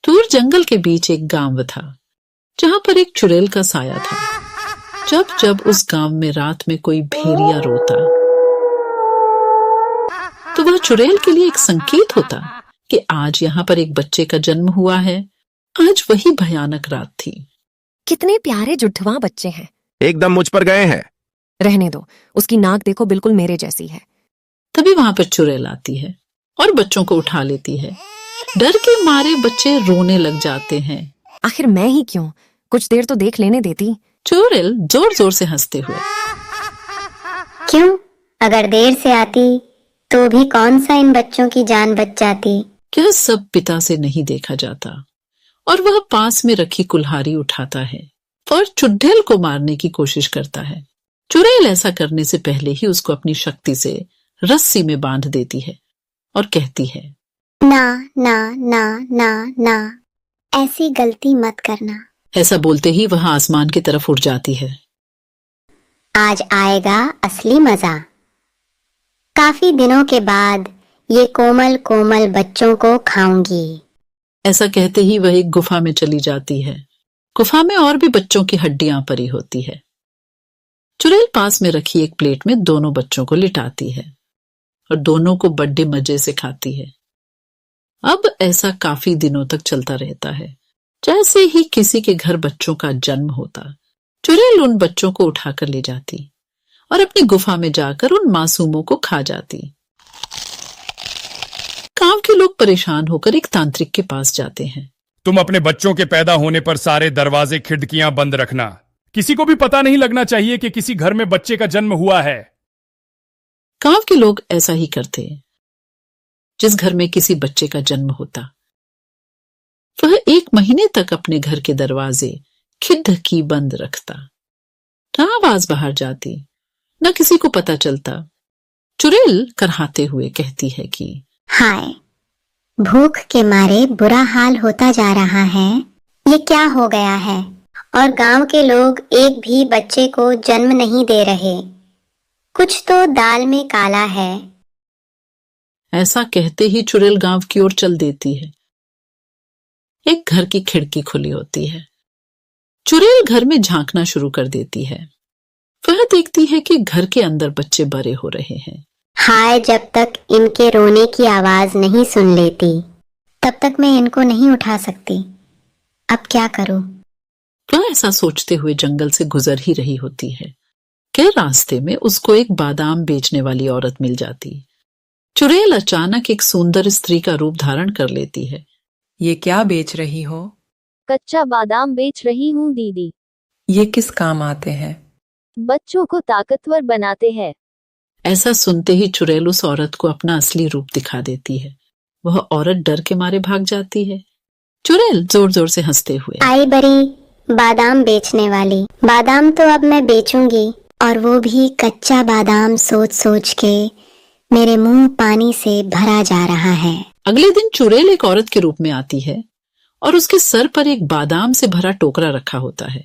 दूर जंगल के बीच एक गांव था जहां पर एक चुड़ैल का साया था। जब जब उस गांव में रात में कोई भेड़िया रोता तो वह चुड़ैल के लिए एक संकेत होता कि आज यहाँ पर एक बच्चे का जन्म हुआ है। आज वही भयानक रात थी। कितने प्यारे जुड़वा बच्चे हैं। एकदम मुझ पर गए हैं। रहने दो, उसकी नाक देखो बिल्कुल मेरे जैसी है। तभी वहां पर चुड़ैल आती है और बच्चों को उठा लेती है। डर के मारे बच्चे रोने लग जाते हैं। आखिर मैं ही क्यों, कुछ देर तो देख लेने देती। चुड़ैल जोर जोर से हंसते हुए, क्यों, अगर देर से आती तो भी कौन सा इन बच्चों की जान बच जाती। यह सब पिता से नहीं देखा जाता और वह पास में रखी कुल्हाड़ी उठाता है और चुड़ैल को मारने की कोशिश करता है। चुड़ैल ऐसा करने से पहले ही उसको अपनी शक्ति से रस्सी में बांध देती है और कहती है, ना ना ना ना ना, ऐसी गलती मत करना। ऐसा बोलते ही वह आसमान की तरफ उड़ जाती है। आज आएगा असली मजा। काफी दिनों के बाद ये कोमल कोमल बच्चों को खाऊंगी। ऐसा कहते ही वह एक गुफा में चली जाती है। गुफा में और भी बच्चों की हड्डियां पड़ी होती है। चुड़ैल पास में रखी एक प्लेट में दोनों बच्चों को लिटाती है और दोनों को बड़े मजे से खाती है। अब ऐसा काफी दिनों तक चलता रहता है। जैसे ही किसी के घर बच्चों का जन्म होता, चुड़ैल उन बच्चों को उठाकर ले जाती और अपनी गुफा में जाकर उन मासूमों को खा जाती। गांव के लोग परेशान होकर एक तांत्रिक के पास जाते हैं। तुम अपने बच्चों के पैदा होने पर सारे दरवाजे खिड़कियां बंद रखना। किसी को भी पता नहीं लगना चाहिए कि किसी घर में बच्चे का जन्म हुआ है। गांव के लोग ऐसा ही करते। जिस घर में किसी बच्चे का जन्म होता, वह 1 महीने तक अपने घर के दरवाजे खिड़की बंद रखता। न आवाज बाहर जाती, न किसी को पता चलता। चुड़ैल करहाते हुए कहती है कि हाय, भूख के मारे बुरा हाल होता जा रहा है। ये क्या हो गया है? और गांव के लोग एक भी बच्चे को जन्म नहीं दे रहे। कुछ तो दाल में काला है। ऐसा कहते ही चुड़ैल गांव की ओर चल देती है। एक घर की खिड़की खुली होती है। चुड़ैल घर में झांकना शुरू कर देती है। वह देखती है कि घर के अंदर बच्चे बड़े हो रहे हैं। हाय, जब तक इनके रोने की आवाज नहीं सुन लेती तब तक मैं इनको नहीं उठा सकती। अब क्या करूं? वह ऐसा सोचते हुए जंगल से गुजर ही रही होती है कि रास्ते में उसको एक बादाम बेचने वाली औरत मिल जाती। चुड़ैल अचानक एक सुंदर स्त्री का रूप धारण कर लेती है। ये क्या बेच रही हो? कच्चा बादाम बेच रही हूँ दीदी। ये किस काम आते हैं? बच्चों को ताकतवर बनाते हैं। ऐसा सुनते ही चुड़ैल उस औरत को अपना असली रूप दिखा देती है। वह औरत डर के मारे भाग जाती है। चुड़ैल जोर जोर से हंसते हुए, आई बड़ी बादाम बेचने वाली। बादाम तो अब मैं बेचूंगी, और वो भी कच्चा बादाम। सोच सोच के मेरे मुंह पानी से भरा जा रहा है। अगले दिन चुड़ैल एक औरत के रूप में आती है और उसके सर पर एक बादाम से भरा टोकरा रखा होता है।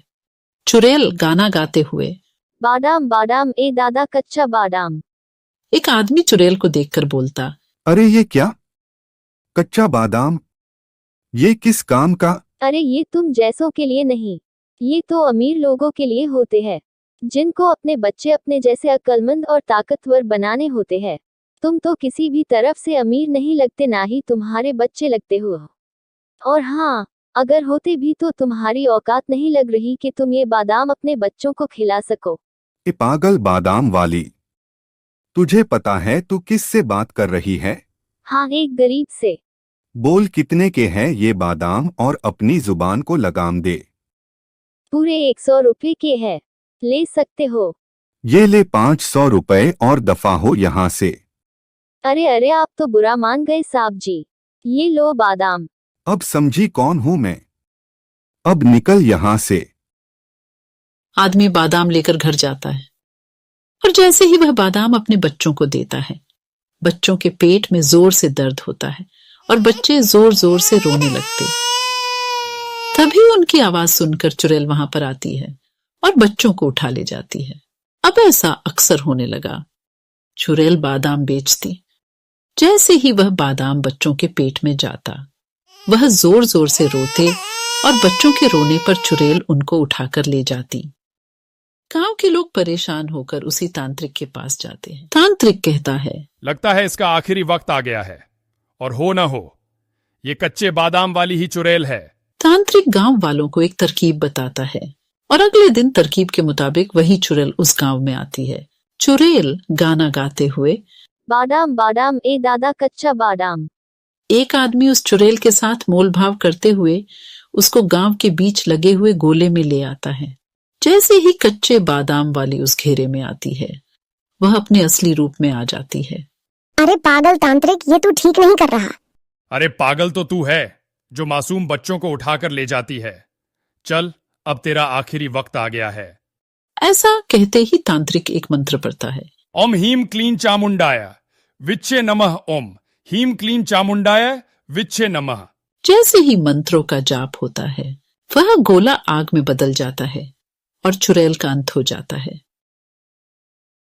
चुड़ैल गाना गाते हुए, बादाम बादाम ए दादा कच्चा बादाम। एक आदमी चुड़ैल को देखकर बोलता, अरे ये क्या? कच्चा बादाम? ये किस काम का? अरे ये तुम जैसों के लिए नहीं, ये तो अमीर लोगों के लिए होते हैं, जिनको अपने बच्चे अपने जैसे अक्लमंद और ताकतवर बनाने होते हैं। तुम तो किसी भी तरफ से अमीर नहीं लगते, ना ही तुम्हारे बच्चे लगते हो। और हाँ, अगर होते भी तो तुम्हारी औकात नहीं लग रही कि तुम ये बादाम अपने बच्चों को खिला सको। ये पागल बादाम वाली, तुझे पता है तू किस से बात कर रही है? हाँ, एक गरीब से। बोल कितने के हैं ये बादाम और अपनी जुबान को लगाम दे। पूरे 100 रुपए के है, ले सकते हो। ये ले 500 रुपए और दफा हो यहाँ से। अरे अरे, आप तो बुरा मान गए साहब जी। ये लो बादाम। अब समझी कौन हूं मैं? अब निकल यहाँ से। आदमी बादाम लेकर घर जाता है और जैसे ही वह बादाम अपने बच्चों को देता है, बच्चों के पेट में जोर से दर्द होता है और बच्चे जोर जोर से रोने लगते। तभी उनकी आवाज सुनकर चुड़ैल वहां पर आती है और बच्चों को उठा ले जाती है। अब ऐसा अक्सर होने लगा। चुड़ैल बादाम बेचती। जैसे ही वह बादाम बच्चों के पेट में जाता, वह जोर जोर से रोते और बच्चों के रोने पर चुड़ैल उनको उठाकर ले जाती। गांव के लोग परेशान होकर उसी तांत्रिक के पास जाते हैं। तांत्रिक कहता है, लगता है इसका आखिरी वक्त आ गया है, और हो न हो ये कच्चे बादाम वाली ही चुड़ैल है। तांत्रिक गांव वालों को एक तरकीब बताता है और अगले दिन तरकीब के मुताबिक वही चुड़ैल उस गांव में आती है। चुड़ैल गाना गाते हुए, बादाम बादाम ए दादा कच्चा बादाम। एक आदमी उस चुड़ैल के साथ मोल भाव करते हुए उसको गांव के बीच लगे हुए गोले में ले आता है। जैसे ही कच्चे बादाम वाली उस घेरे में आती है, वह अपने असली रूप में आ जाती है। अरे पागल तांत्रिक, ये तू ठीक नहीं कर रहा। अरे पागल तो तू है जो मासूम बच्चों को उठाकर ले जाती है। चल, अब तेरा आखिरी वक्त आ गया है। ऐसा कहते ही तांत्रिक एक मंत्र पढ़ता है। ओम हीम क्लीन चामुंडाय विच्चे नमः। ओम हीम क्लीन चामुंडाय विच्चे नमः। जैसे ही मंत्रों का जाप होता है, वह गोला आग में बदल जाता है और चुड़ैल का अंत हो जाता है।